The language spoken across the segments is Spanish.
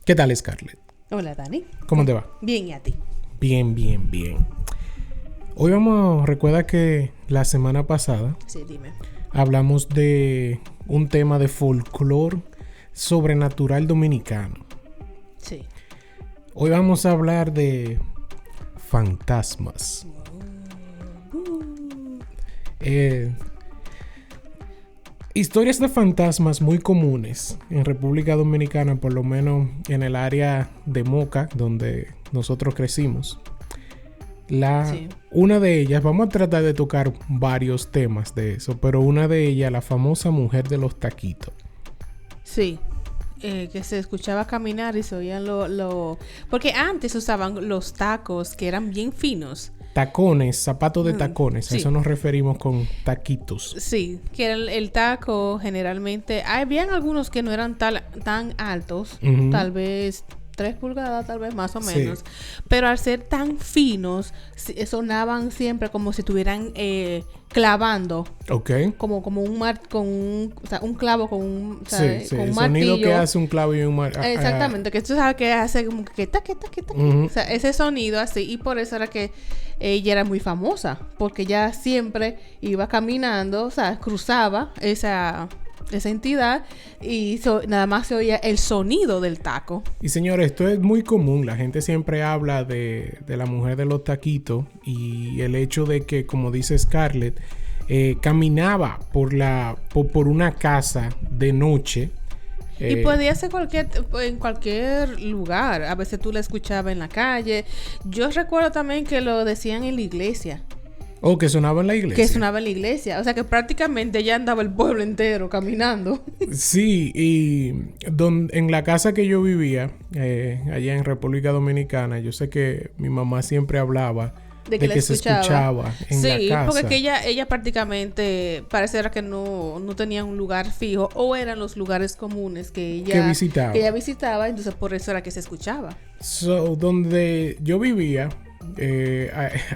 ¿Qué tal, Scarlett? Hola, Dani. ¿Cómo te va? Bien, ¿y a ti? Bien. Hoy recuerda que la semana pasada Sí, dime. hablamos de un tema de folclore sobrenatural dominicano. Sí. Hoy vamos a hablar de fantasmas. Historias de fantasmas muy comunes en República Dominicana, por lo menos en el área de Moca, donde nosotros crecimos. Una de ellas, vamos a tratar de tocar varios temas de eso, pero una de ellas, la famosa mujer de los taquitos. Sí. Que se escuchaba caminar y se oían porque antes usaban los tacos que eran bien finos. Tacones, zapatos de tacones, sí. A eso nos referimos con taquitos. Sí, que era el taco generalmente. Habían algunos que no eran tan altos, tal vez 3 pulgadas, tal vez más o menos. Pero al ser tan finos, sonaban siempre como si estuvieran clavando. Ok. Como un clavo con un, ¿sabes? Sí, con un el martillo. sonido que hace un clavo y un martillo. Exactamente, que tú sabes que hace como que taque. O sea, ese sonido así. Y por eso era que ella era muy famosa. Porque ella siempre iba caminando, o sea, cruzaba esa entidad y nada más se oía el sonido del taco. Y señores, esto es muy común. La gente siempre habla de la mujer de los taquitos y el hecho de que, como dice Scarlett, caminaba por una casa de noche. Y podía ser en cualquier lugar. A veces tú la escuchabas en la calle. Yo recuerdo también que lo decían en la iglesia. Oh, que sonaba en la iglesia. Que sonaba en la iglesia. O sea que prácticamente ya andaba el pueblo entero caminando. Sí, y en la casa que yo vivía, allá en República Dominicana, yo sé que mi mamá siempre hablaba de que se escuchaba en la casa. Sí, porque que ella prácticamente pareciera que no tenía un lugar fijo o eran los lugares comunes que ella visitaba, entonces por eso era que se escuchaba. Donde yo vivía,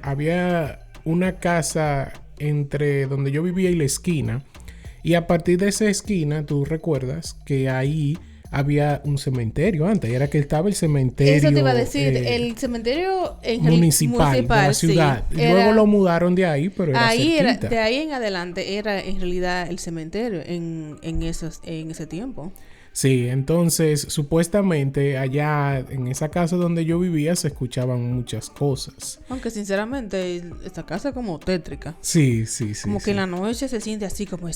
había una casa entre donde yo vivía y la esquina, y a partir de esa esquina tú recuerdas que ahí había un cementerio antes, era que estaba el cementerio. Eso te iba a decir, el cementerio municipal de la ciudad. Sí, luego lo mudaron de ahí, pero era cerquita. De ahí en adelante era en realidad el cementerio en ese tiempo. Sí, entonces supuestamente allá en esa casa donde yo vivía se escuchaban muchas cosas. Aunque sinceramente esta casa es como tétrica. Sí. Como que en la noche se siente así como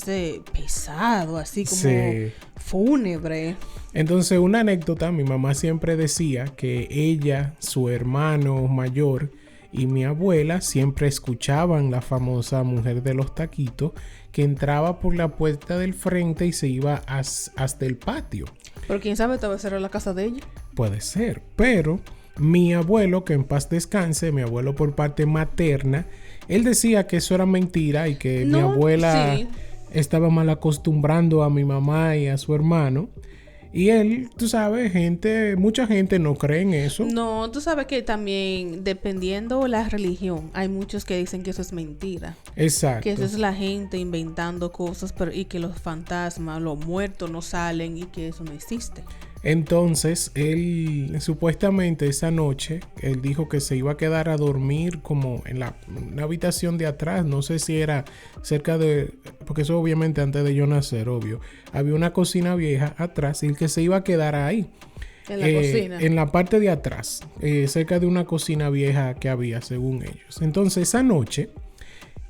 pesado, así como fúnebre. Entonces una anécdota, mi mamá siempre decía que ella, su hermano mayor y mi abuela siempre escuchaban la famosa mujer de los taquitos que entraba por la puerta del frente y se iba hasta el patio. Pero quién sabe, tal vez era la casa de ella. Puede ser, pero mi abuelo, que en paz descanse, mi abuelo por parte materna, él decía que eso era mentira y que mi abuela estaba mal acostumbrando a mi mamá y a su hermano. Y él, tú sabes, mucha gente no cree en eso. No, tú sabes que también, dependiendo la religión, hay muchos que dicen que eso es mentira. Exacto. Que eso es la gente inventando cosas y que los fantasmas, los muertos no salen y que eso no existe. Entonces, él supuestamente esa noche, él dijo que se iba a quedar a dormir como en una habitación de atrás. No sé si era cerca porque eso obviamente antes de yo nacer, obvio. Había una cocina vieja atrás y que se iba a quedar ahí. En la cocina. En la parte de atrás, cerca de una cocina vieja que había, según ellos. Entonces, esa noche,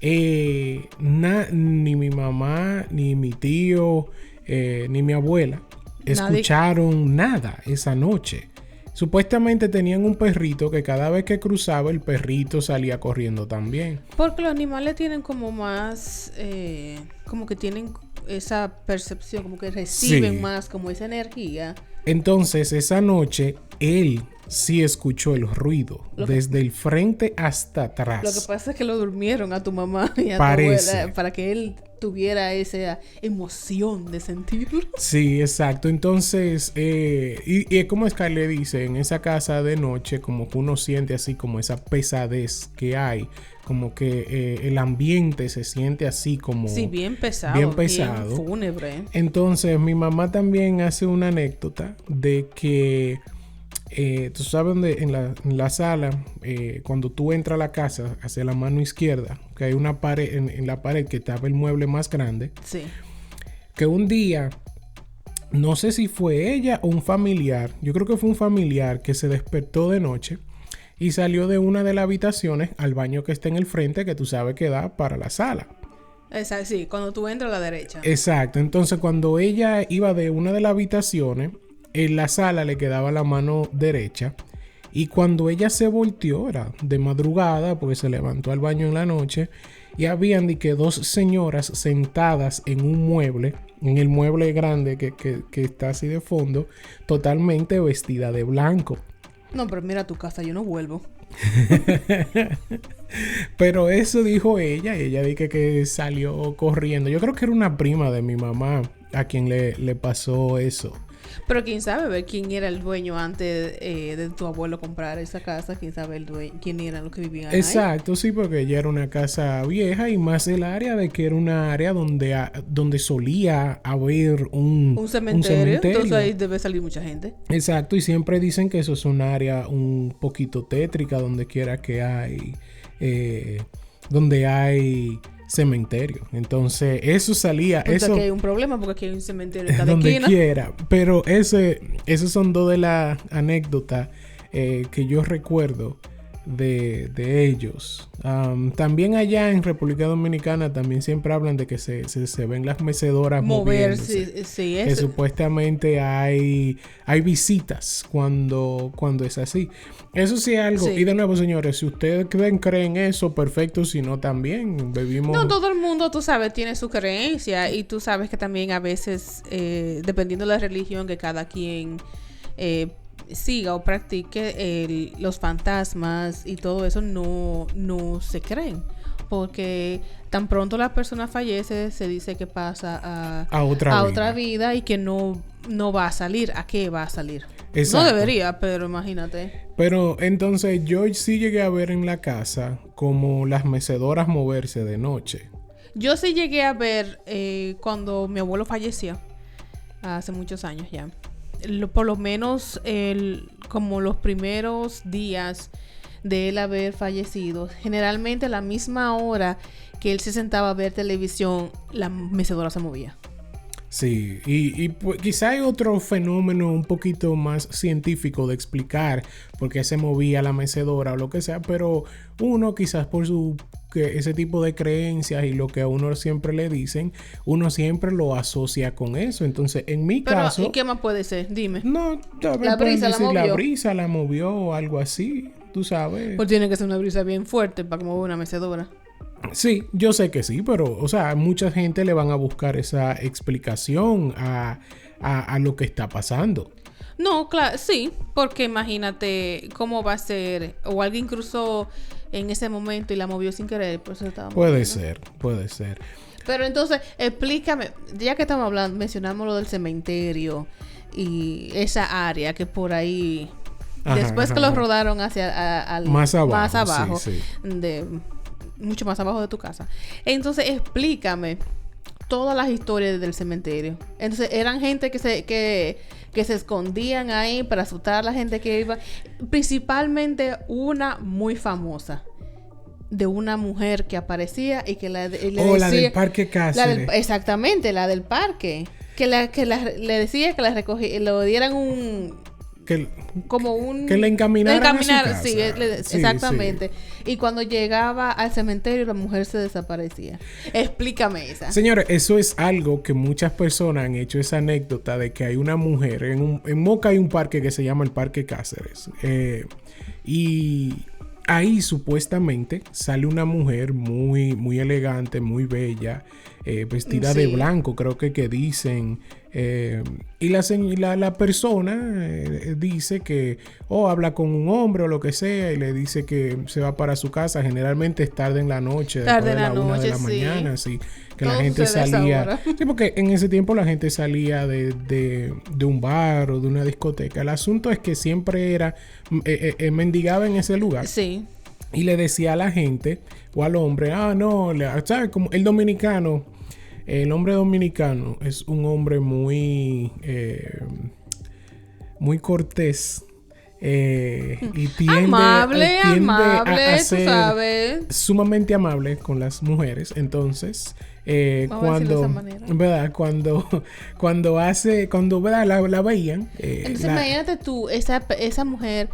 ni mi mamá, ni mi tío, ni mi abuela escucharon nada esa noche. Supuestamente tenían un perrito que cada vez que cruzaba el perrito salía corriendo también. Porque los animales tienen como más, como que tienen esa percepción, como que reciben más como esa energía. Entonces esa noche él sí escuchó el ruido desde el frente hasta atrás. Lo que pasa es que lo durmieron a tu mamá y a tu abuela para que él tuviera esa emoción de sentirlo. Sí, exacto. Entonces, y como Scarlett dice, en esa casa de noche como que uno siente así como esa pesadez que hay, como que el ambiente se siente así como... Sí, bien pesado. Bien fúnebre. Entonces, mi mamá también hace una anécdota de que Tú sabes dónde en la sala, cuando tú entras a la casa, hacia la mano izquierda, que hay una pared, en la pared que estaba el mueble más grande. Sí. Que un día, no sé si fue ella o un familiar, yo creo que fue un familiar que se despertó de noche y salió de una de las habitaciones al baño que está en el frente, que tú sabes que da para la sala. Exacto, sí, cuando tú entras a la derecha. Exacto, entonces cuando ella iba de una de las habitaciones, en la sala le quedaba la mano derecha. Y cuando ella se volteó, era de madrugada, porque se levantó al baño en la noche, y habían de que dos señoras sentadas en un mueble, en el mueble grande que está así de fondo, totalmente vestida de blanco. No, pero mira tu casa, yo no vuelvo. Pero eso dijo ella dijo que salió corriendo. Yo creo que era una prima de mi mamá a quien le pasó eso. Pero quién sabe ver quién era el dueño antes de tu abuelo comprar esa casa. Quién sabe quién eran los que vivían ahí. Exacto, sí, porque ya era una casa vieja y más el área de que era una área donde solía haber un cementerio. Entonces ahí debe salir mucha gente. Exacto, y siempre dicen que eso es un área un poquito tétrica donde quiera que hay, donde hay cementerio. Entonces eso salía. Entonces eso aquí hay un problema porque aquí hay un cementerio en cada donde esquina. Quiera. Pero esos son dos de las anécdotas que yo recuerdo de ellos. También allá en República Dominicana también siempre hablan de que se ven las mecedoras moviéndose. Sí, que supuestamente hay visitas cuando es así. Eso sí es algo. Sí. Y de nuevo, señores, si ustedes creen eso, perfecto. Si no, también vivimos... No, todo el mundo, tú sabes, tiene su creencia. Y tú sabes que también a veces, dependiendo de la religión que cada quien siga o practique, los fantasmas y todo eso no se creen. Porque tan pronto la persona fallece, se dice que pasa a otra vida y que no va a salir. ¿A qué va a salir? Exacto. No debería, pero imagínate. Pero entonces yo sí llegué a ver en la casa como las mecedoras moverse de noche. Yo sí llegué a ver cuando mi abuelo falleció, hace muchos años ya. Por lo menos como los primeros días de él haber fallecido, generalmente a la misma hora que él se sentaba a ver televisión, la mecedora se movía. Sí, y pues, quizá hay otro fenómeno un poquito más científico de explicar por qué se movía la mecedora o lo que sea, pero uno quizás por ese tipo de creencias y lo que a uno siempre le dicen, uno siempre lo asocia con eso. Entonces, en mi caso... ¿Y qué más puede ser? Dime. No, la brisa la movió o algo así, tú sabes. Pues tiene que ser una brisa bien fuerte para mover una mecedora. Sí, yo sé que sí, pero, o sea, mucha gente le van a buscar esa explicación a lo que está pasando. No, claro, sí, porque imagínate cómo va a ser, o alguien cruzó en ese momento y la movió sin querer, por eso estaba moviendo. Puede ser. Pero entonces, explícame, ya que estamos hablando, mencionamos lo del cementerio y esa área que por ahí, después que lo rodaron hacia más abajo, sí. Mucho más abajo de tu casa. Entonces, explícame todas las historias del cementerio. Entonces, eran gente que se escondían ahí para asustar a la gente que iba. Principalmente una muy famosa. De una mujer que aparecía y que le decía... la del Parque Cáceres. Exactamente, la del parque. Que le decía que la recogía, le dieran un... Que le encaminaran a su casa. Sí, exactamente. Sí. Y cuando llegaba al cementerio, la mujer se desaparecía. Explícame esa. Señores, eso es algo que muchas personas han hecho esa anécdota de que hay una mujer. En Moca hay un parque que se llama el Parque Cáceres. Y ahí supuestamente sale una mujer muy, muy elegante, muy bella, vestida de blanco, creo que dicen. Y la persona dice que habla con un hombre o lo que sea y le dice que se va para su casa. Generalmente es tarde en la noche, después de la 1 de la mañana, así que todo la gente salía. Sí, porque en ese tiempo la gente salía de un bar o de una discoteca. El asunto es que siempre era mendigaba en ese lugar. Sí. Y le decía a la gente o al hombre, no, ¿sabes? Como el dominicano. El hombre dominicano es un hombre muy cortés. y tiende amable, a tú ser sabes. sumamente amable con las mujeres. Entonces, ¿verdad? Cuando ¿verdad? La veían. Entonces, imagínate tú, esa mujer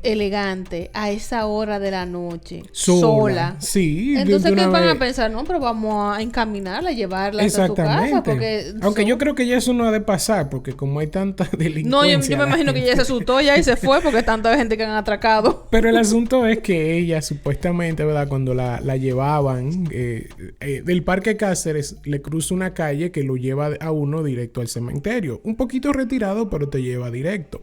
elegante a esa hora de la noche, sola. Sí. Entonces, ¿qué van a pensar? No, pero vamos a encaminarla, llevarla hasta tu casa. Porque aunque yo creo que ya eso no ha de pasar, porque como hay tanta delincuencia... No, yo me imagino que ella se asustó ya y se fue porque tanta gente que han atracado. Pero el asunto es que ella, supuestamente, ¿verdad? Cuando la llevaban del Parque Cáceres, le cruza una calle que lo lleva a uno directo al cementerio. Un poquito retirado, pero te lleva directo.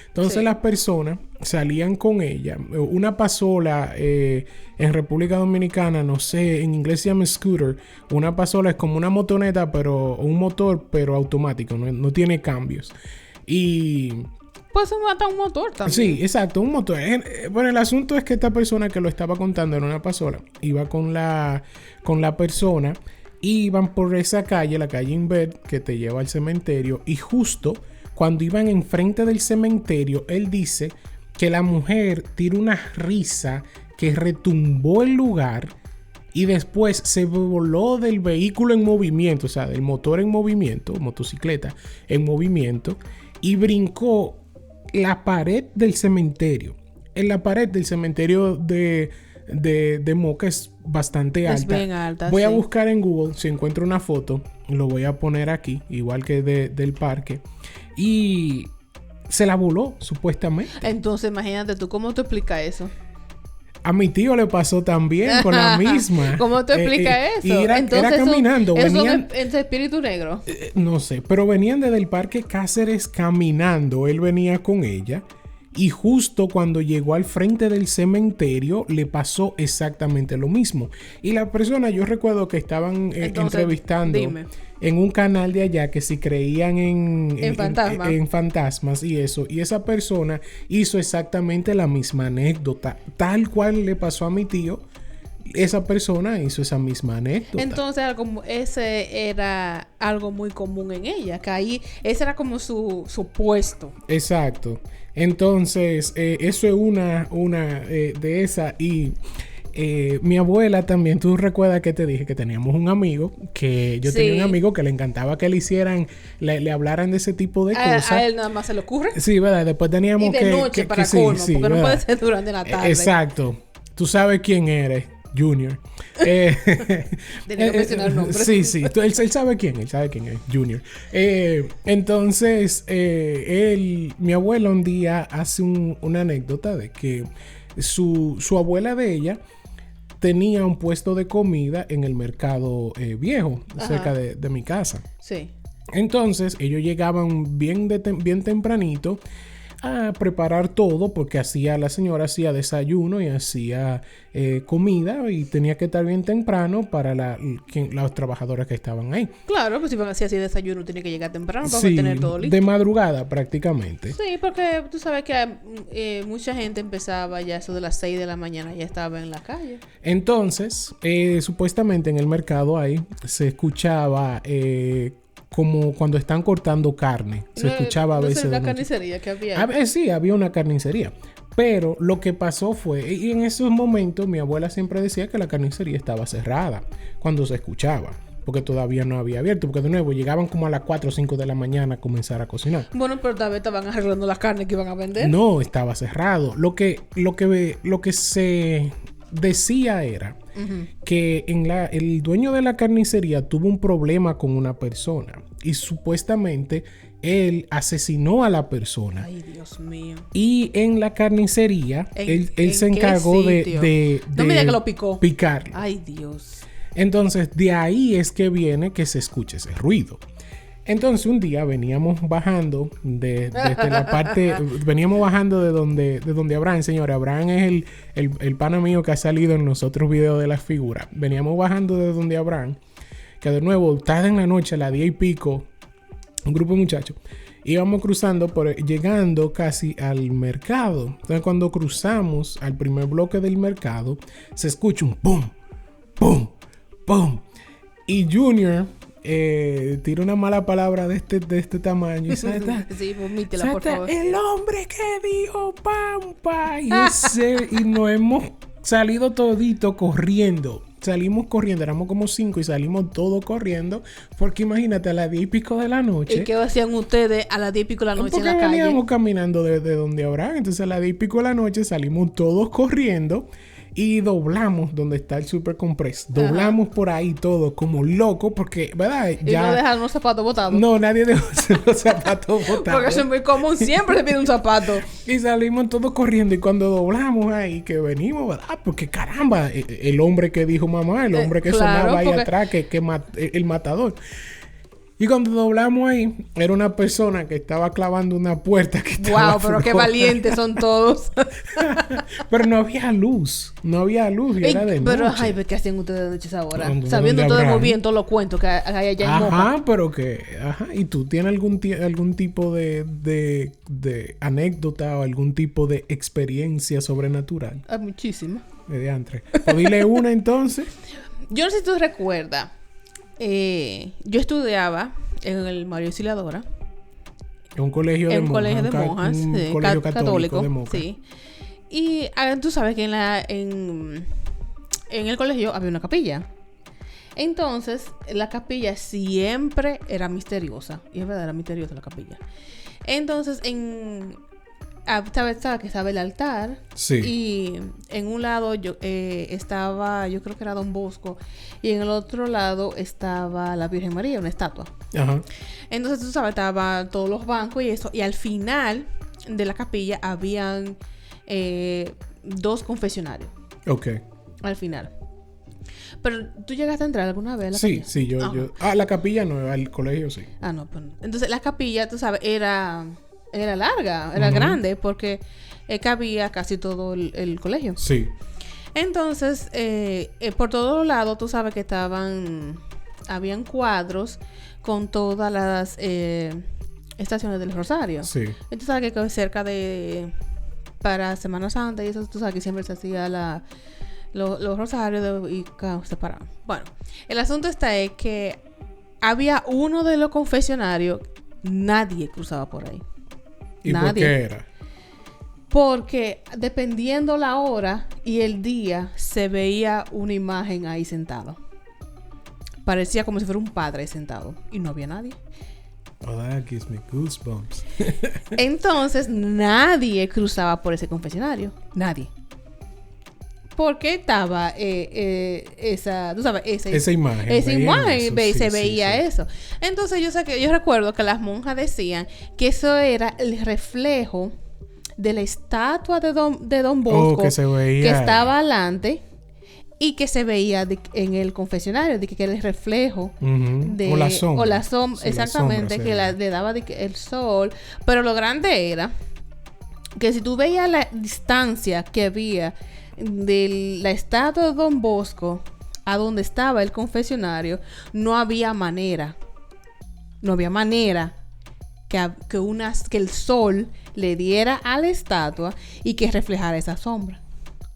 Entonces las personas salían con ella. Una pasola en República Dominicana, no sé, en inglés se llama scooter. Una pasola es como una motoneta, pero un motor, pero automático, no tiene cambios. Y... pues se mata un motor también. Sí, exacto, un motor. Bueno, el asunto es que esta persona que lo estaba contando en una pasola iba con la persona, iban por esa calle, la calle Inver, que te lleva al cementerio, y justo cuando iban enfrente del cementerio, él dice que la mujer tiró una risa que retumbó el lugar y después se voló del vehículo en movimiento, o sea, del motor en movimiento, motocicleta en movimiento, y brincó la pared del cementerio. En la pared del cementerio de Moca es bastante alta. Es bien alta. Voy a buscar en Google si encuentro una foto, lo voy a poner aquí, igual que del parque. Y se la voló, supuestamente. Entonces, imagínate tú, ¿cómo te explicas eso? A mi tío le pasó también con la misma. ¿Cómo te explicas eso? Y era caminando. Venían... ¿Es espíritu negro? No sé, pero venían desde el Parque Cáceres caminando. Él venía con ella. Y justo cuando llegó al frente del cementerio, le pasó exactamente lo mismo. Y la persona, yo recuerdo que estaban entrevistando en un canal de allá que si creían en fantasmas y eso. Y esa persona hizo exactamente la misma anécdota. Tal cual le pasó a mi tío, esa persona hizo esa misma anécdota. Entonces, ese era algo muy común en ella, que ahí ese era como su puesto. Exacto. Entonces, eso es una de esas. Y mi abuela también, tú recuerdas que te dije que teníamos un amigo, que yo tenía un amigo que le encantaba que le hicieran, le hablaran de ese tipo de cosas. A él nada más se le ocurre. Sí, ¿verdad? Después teníamos y de noche para colmo, porque ¿verdad? No puede ser durante la tarde. Exacto. Tú sabes quién eres. Junior. Tenía que mencionar el nombre. Sí. Él sabe quién es, Junior. Entonces, mi abuela un día hace una anécdota de que su abuela de ella tenía un puesto de comida en el mercado viejo, cerca de mi casa. Sí. Entonces, ellos llegaban bien tempranito a preparar todo, porque la señora hacía desayuno y hacía comida, y tenía que estar bien temprano para las trabajadoras que estaban ahí. Claro, pues si van a hacer así desayuno, tiene que llegar temprano para tener todo listo. De madrugada prácticamente. Sí, porque tú sabes que mucha gente empezaba ya eso de las 6 de la mañana, ya estaba en la calle. Entonces, supuestamente en el mercado ahí se escuchaba como cuando están cortando carne. Se escuchaba a veces. ¿No es una carnicería que había? Sí, había una carnicería. Pero lo que pasó fue, y en esos momentos mi abuela siempre decía que la carnicería estaba cerrada cuando se escuchaba, porque todavía no había abierto, porque de nuevo llegaban como a las 4 o 5 de la mañana a comenzar a cocinar. Bueno, pero tal vez estaban arreglando las carnes que iban a vender. No, estaba cerrado. Lo que se decía era que el dueño de la carnicería tuvo un problema con una persona y supuestamente él asesinó a la persona. Ay, Dios mío. Y en la carnicería él se encargó de no me diga que lo picó. Picarlo. Ay, Dios. Entonces de ahí es que viene que se escuche ese ruido. Entonces un día veníamos bajando desde la parte, veníamos bajando de donde Abraham, señora, Abraham es el pana mío que ha salido en los otros videos de las figuras. Veníamos bajando de donde Abraham, que de nuevo tarde en la noche, a las 10 y pico, un grupo de muchachos, íbamos cruzando, llegando casi al mercado. Entonces cuando cruzamos al primer bloque del mercado, se escucha un pum, pum, pum. Y Junior tira una mala palabra de este tamaño. Y sí, vomítela, por favor. El hombre que dijo pampa. Y nos hemos salido todito corriendo. Salimos corriendo, éramos como 5 y salimos todos corriendo. Porque imagínate, a las 10 y pico de la noche. ¿Y qué hacían ustedes a las 10 y pico de la noche en la calle? Porque veníamos caminando de donde Abraham. Entonces a las 10 y pico de la noche salimos todos corriendo. Y doblamos donde está el Super Compress. Doblamos por ahí todo como loco porque, ¿verdad? Y no dejaron los zapatos botados. No, nadie dejó los zapatos botados. Porque eso es muy común. Siempre se pide un zapato. Y salimos todos corriendo. Y cuando doblamos ahí, que venimos, ¿verdad? Porque caramba, el hombre que dijo mamá, el hombre que sonaba ahí atrás, el matador. Y cuando doblamos ahí, era una persona que estaba clavando una puerta que estaba pero qué valientes son todos. Pero no había luz. No había luz y era de noche. Pero, ¿qué hacen ustedes de noche ahora? Sabiendo todo muy bien todos los cuentos que hay allá en Moca. Pero que... Ajá. ¿Y tú tienes algún tipo de anécdota o algún tipo de experiencia sobrenatural? Muchísimas. Mediante. Pues dile una entonces. Yo no sé si tú recuerdas... yo estudiaba en el María Auxiliadora. En un colegio de monjas. Un colegio de monjas. Un colegio católico de Moca. Sí. Y tú sabes que en el colegio había una capilla. Entonces, la capilla siempre era misteriosa. Y es verdad, era misteriosa la capilla. Entonces, estaba el altar. Sí. Y en un lado estaba, yo creo que era Don Bosco. Y en el otro lado estaba la Virgen María, una estatua. Ajá. Entonces, tú sabes, estaban todos los bancos y eso. Y al final de la capilla habían 2 confesionarios. Ok. Al final. Pero, ¿tú llegaste a entrar alguna vez a la capilla? Sí, yo... la capilla no, al colegio sí. No, pues no. Entonces, la capilla, tú sabes, era larga, era grande, porque cabía casi todo el colegio. Sí. Entonces, por todos lados, tú sabes que habían cuadros con todas las estaciones del Rosario. Sí. Y tú sabes que cerca para Semana Santa y eso, tú sabes que siempre se hacía los rosarios y se paraban. Bueno, el asunto está es que había uno de los confesionarios, nadie cruzaba por ahí. ¿Y por qué era? Porque dependiendo la hora y el día, se veía una imagen ahí sentado. Parecía como si fuera un padre sentado. Y no había nadie. Oh, that gives me goosebumps. Entonces, nadie cruzaba por ese confesionario. Nadie. Porque estaba tú sabes, esa imagen. Esa imagen, se veía eso. Entonces, yo recuerdo que las monjas decían que eso era el reflejo de la estatua de Don Bosco, que se veía, que estaba adelante y que se veía en el confesionario, de que era el reflejo o la sombra. Sí, exactamente, que le daba el sol. Pero lo grande era que si tú veías la distancia que había de la estatua de Don Bosco a donde estaba el confesionario, no había manera que el sol le diera a la estatua y que reflejara esa sombra,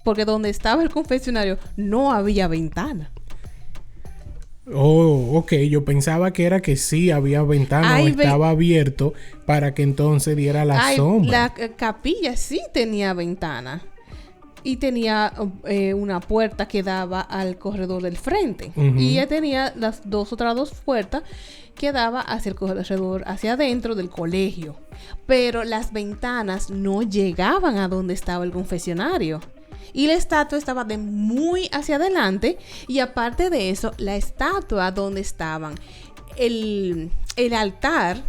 porque donde estaba el confesionario no había ventana. Oh, ok. Yo pensaba que era que sí había ventana o estaba abierto para que entonces diera la sombra. La capilla sí tenía ventana y tenía una puerta que daba al corredor del frente. Y ella tenía las otras dos puertas que daba hacia el corredor, hacia adentro del colegio. Pero las ventanas no llegaban a donde estaba el confesionario. Y la estatua estaba de muy hacia adelante. Y aparte de eso, la estatua donde estaban el altar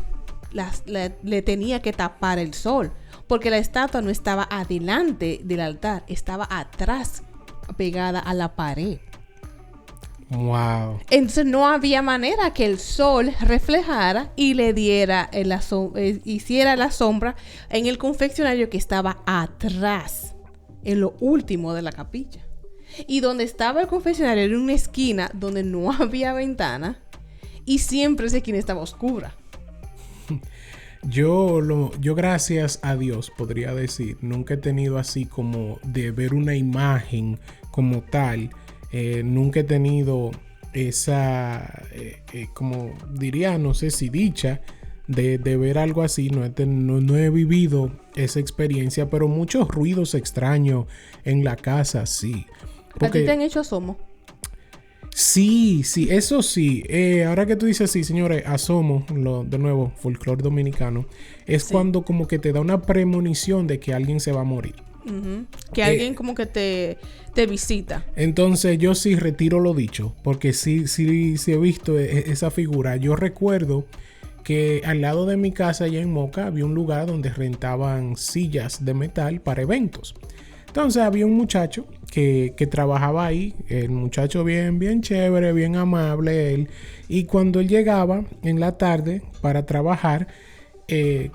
le tenía que tapar el sol. Porque la estatua no estaba adelante del altar, estaba atrás, pegada a la pared. Wow. Entonces no había manera que el sol reflejara y le diera hiciera la sombra en el confeccionario que estaba atrás, en lo último de la capilla. Y donde estaba el confeccionario era una esquina donde no había ventana y siempre esa esquina estaba oscura. Yo gracias a Dios podría decir, nunca he tenido así como de ver una imagen como tal. Nunca he tenido esa, como diría, no sé si dicha, de ver algo así. No he vivido esa experiencia, pero muchos ruidos extraños en la casa, sí. Porque, ¿a ti te han hecho asomo? Sí, eso sí. Ahora que tú dices sí, señores, asomo, de nuevo, folclore dominicano, es cuando como que te da una premonición de que alguien se va a morir. Uh-huh. Que alguien como que te visita. Entonces yo sí retiro lo dicho, porque sí he visto esa figura. Yo recuerdo que al lado de mi casa allá en Moca había un lugar donde rentaban sillas de metal para eventos. Entonces había un muchacho que trabajaba ahí, el muchacho bien chévere, bien amable él, y cuando él llegaba en la tarde para trabajar,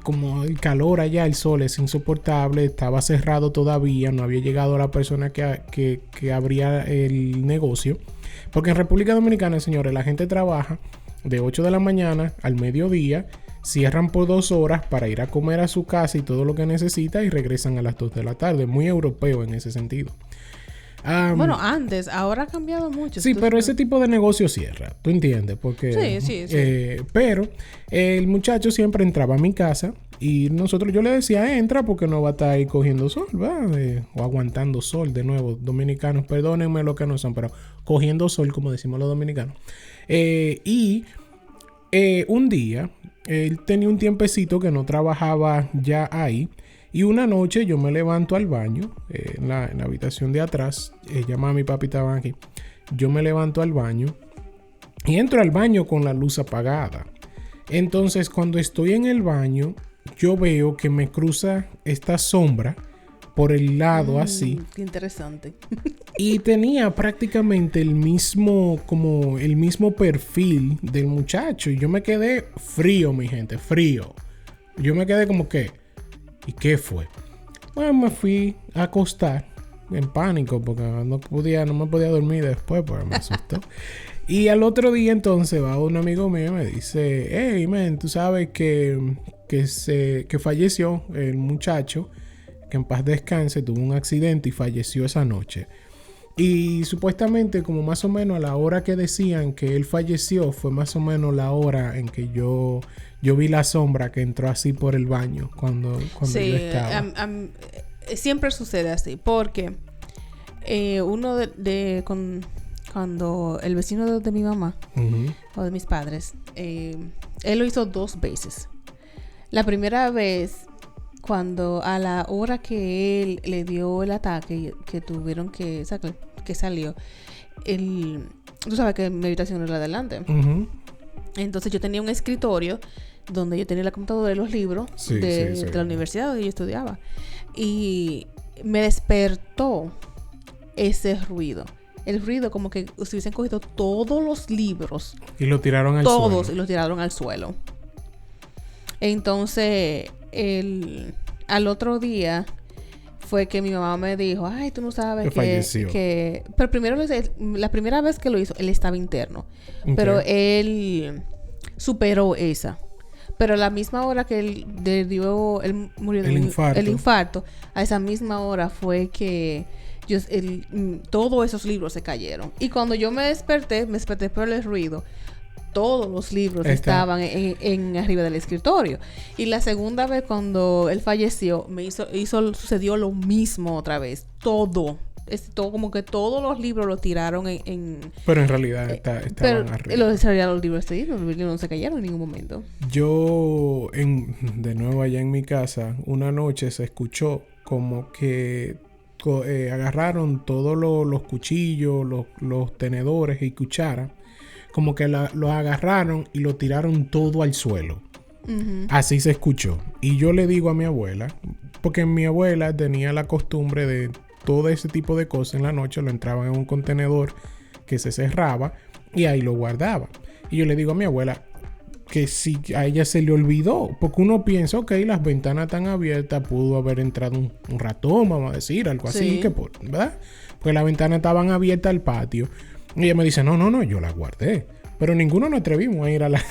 como el calor allá, el sol es insoportable, estaba cerrado todavía, no había llegado la persona que abría el negocio, porque en República Dominicana, señores, la gente trabaja de 8 de la mañana al mediodía, cierran por 2 horas para ir a comer a su casa y todo lo que necesita y regresan a las 2 de la tarde. Muy europeo en ese sentido. Bueno, antes, ahora ha cambiado mucho. Sí, pero ese tipo de negocio cierra, ¿tú entiendes? Porque, sí. Pero el muchacho siempre entraba a mi casa y yo le decía, entra porque no va a estar ahí cogiendo sol, ¿verdad? O aguantando sol, de nuevo, dominicanos, perdónenme lo que no son, pero cogiendo sol, como decimos los dominicanos. Un día, él tenía un tiempecito que no trabajaba ya ahí. Y una noche yo me levanto al baño, en la habitación de atrás. Mamá y papi estaban aquí. Yo me levanto al baño y entro al baño con la luz apagada. Entonces, cuando estoy en el baño, yo veo que me cruza esta sombra por el lado así. Qué interesante. Y tenía prácticamente el mismo perfil del muchacho. Y yo me quedé frío, mi gente, frío. Yo me quedé como que, ¿y qué fue? Bueno, me fui a acostar en pánico porque no me podía dormir después porque me asustó. Y al otro día entonces va un amigo mío y me dice, hey, man, tú sabes que falleció el muchacho, que en paz descanse, tuvo un accidente y falleció esa noche. Y supuestamente como más o menos a la hora que decían que él falleció fue más o menos la hora en que yo vi la sombra que entró así por el baño cuando yo estaba. Siempre sucede así porque cuando el vecino de mi mamá o de mis padres, él lo hizo 2 veces. La primera vez cuando a la hora que él le dio el ataque, que tuvieron que salió, tú sabes que mi habitación era adelante. Entonces yo tenía un escritorio donde yo tenía la computadora y los libros de la universidad donde yo estudiaba. Y me despertó ese ruido. El ruido como que se hubiesen cogido todos los libros. Y lo tiraron al suelo. Todos, y los tiraron al suelo. Entonces, al otro día fue que mi mamá me dijo, ay, tú no sabes que falleció. Pero primero, la primera vez que lo hizo, él estaba interno. Okay. Pero él superó esa. Pero a la misma hora que él murió del infarto, a esa misma hora fue que todos esos libros se cayeron. Y cuando yo me desperté por el ruido. Todos los libros estaban en arriba del escritorio. Y la segunda vez cuando él falleció, sucedió lo mismo otra vez. Todo como que todos los libros los tiraron Pero en realidad estaban arriba. Los libros no se cayeron en ningún momento. Yo, de nuevo allá en mi casa, una noche se escuchó como que agarraron todos los cuchillos, los tenedores y cucharas. Como que lo agarraron y lo tiraron todo al suelo. Así se escuchó. Y yo le digo a mi abuela, porque mi abuela tenía la costumbre de todo ese tipo de cosas en la noche, lo entraban en un contenedor que se cerraba y ahí lo guardaba. Y yo le digo a mi abuela que si a ella se le olvidó, porque uno piensa, ok, las ventanas están abiertas, pudo haber entrado un ratón, vamos a decir, algo así, ¿verdad? Pues las ventanas estaban abiertas al patio. Y ella me dice, no, yo la guardé. Pero ninguno nos atrevimos a ir a la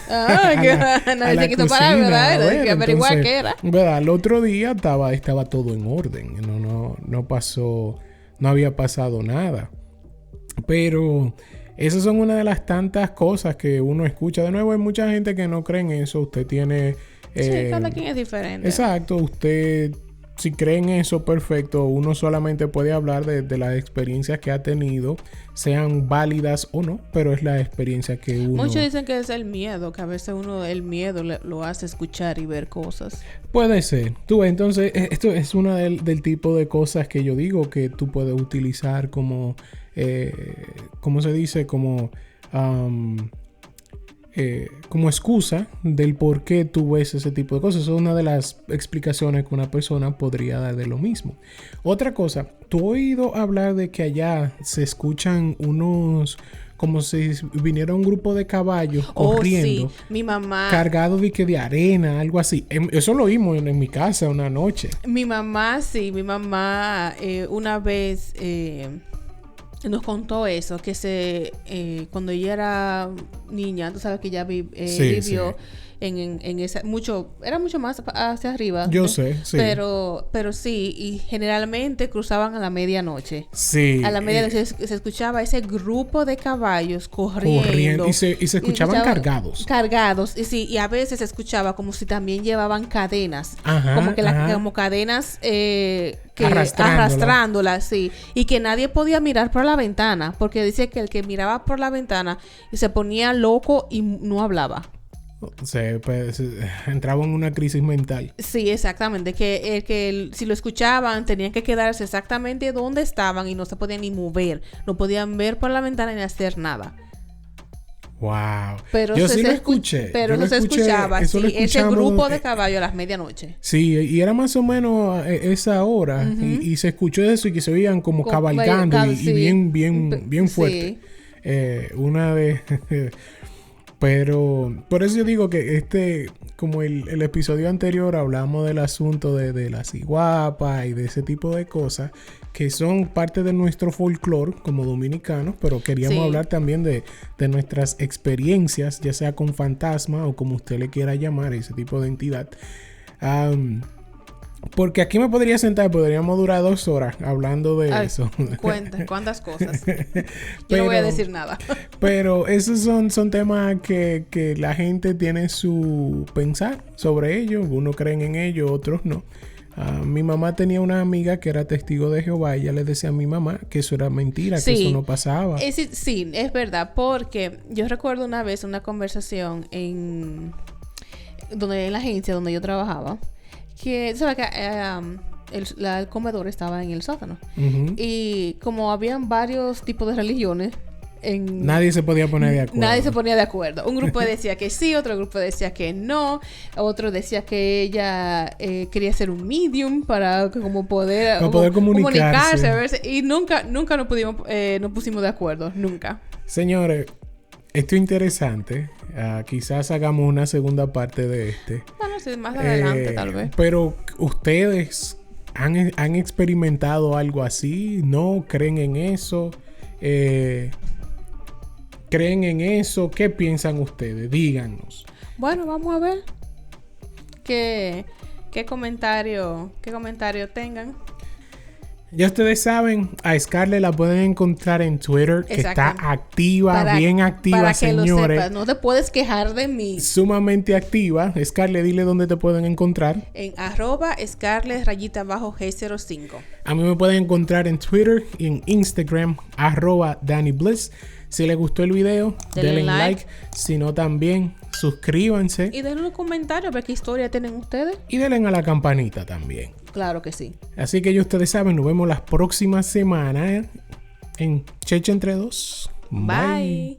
nadie se quiso parar, ¿verdad? Que averiguar qué era. ¿Verdad? El otro día estaba todo en orden. No había pasado nada. Pero Esas son una de las tantas cosas que uno escucha. De nuevo, hay mucha gente que no cree en eso. Usted tiene... sí, cada quien es diferente. Exacto. Usted, si cree en eso, perfecto. Uno solamente puede hablar de las experiencias que ha tenido, sean válidas o no, pero es la experiencia que uno... Muchos dicen que es el miedo, que a veces el miedo lo hace escuchar y ver cosas. Puede ser. Tú, entonces, esto es una del tipo de cosas que yo digo que tú puedes utilizar como... ¿cómo se dice? Como excusa del por qué tú ves ese tipo de cosas. Eso es una de las explicaciones que una persona podría dar de lo mismo. Otra cosa, ¿tú has oído hablar de que allá se escuchan unos... como si viniera un grupo de caballos corriendo? Sí, mi mamá... cargado de arena, algo así. Eso lo oímos en mi casa una noche. Mi mamá una vez... nos contó eso, que cuando ella era niña, tú sabes que ella vivió en esa, era mucho más hacia arriba. Yo sé, sí. Pero sí, y generalmente cruzaban a la medianoche. Sí. A la medianoche se escuchaba ese grupo de caballos corriendo. Y se escuchaban cargados. Cargados, y a veces se escuchaba como si también llevaban cadenas. Ajá, como cadenas... arrastrándola, sí. Y que nadie podía mirar por la ventana, porque dice que el que miraba por la ventana se ponía loco y no hablaba. Se entraba en una crisis mental. Sí, exactamente. Si lo escuchaban, tenían que quedarse exactamente donde estaban y no se podían ni mover. No podían ver por la ventana ni hacer nada. Wow. Pero yo sí lo escuché. Pero no se escuchaba. Sí, ese grupo de caballos a las medianoche. Sí, y era más o menos esa hora. Uh-huh. y se escuchó eso y que se oían como cabalgando y bien fuerte. Sí. Una vez... Pero por eso yo digo que como el episodio anterior hablamos del asunto de las iguapas y de ese tipo de cosas que son parte de nuestro folclore como dominicanos, pero queríamos hablar también de nuestras experiencias, ya sea con fantasma o como usted le quiera llamar, ese tipo de entidad. Porque aquí me podría sentar, podríamos durar 2 horas hablando de eso. Cuenta, ¿cuántas cosas? Yo no voy a decir nada. Pero esos son temas que la gente tiene su pensar sobre ellos. Unos creen en ellos, otros no. Mi mamá tenía una amiga que era testigo de Jehová y ella le decía a mi mamá que eso era mentira, que eso no pasaba. Sí, es verdad, porque yo recuerdo una vez una conversación en la agencia donde yo trabajaba. Que, ¿sabes? Que el comedor estaba en el sótano. Uh-huh. Y como habían varios tipos de religiones... Nadie se podía poner de acuerdo. Nadie se ponía de acuerdo. Un grupo decía que sí, otro grupo decía que no. Otro decía que ella quería ser un medium para como poder comunicarse. Y nunca nos pusimos de acuerdo. Nunca. Señores, esto es interesante. Quizás hagamos una segunda parte de Bueno, sí, más adelante tal vez. Pero ustedes han experimentado algo así, ¿no? ¿Creen en eso? ¿Creen en eso? ¿Qué piensan ustedes? Díganos. Bueno, vamos a ver qué comentario tengan. Ya ustedes saben, a Scarlett la pueden encontrar en Twitter, que está activa, bien activa, para que señores. Lo sepas, no te puedes quejar de mí. Sumamente activa. Scarlett, dile dónde te pueden encontrar. En @Scarlett_G05. A mí me pueden encontrar en Twitter y en Instagram, @DannyBliss. Si les gustó el video, denle like. Si no, también suscríbanse. Y denle un comentario, ver qué historia tienen ustedes. Y denle a la campanita también. Claro que sí. Así que ya ustedes saben, nos vemos las próximas semanas en Cheche Entre Dos. Bye.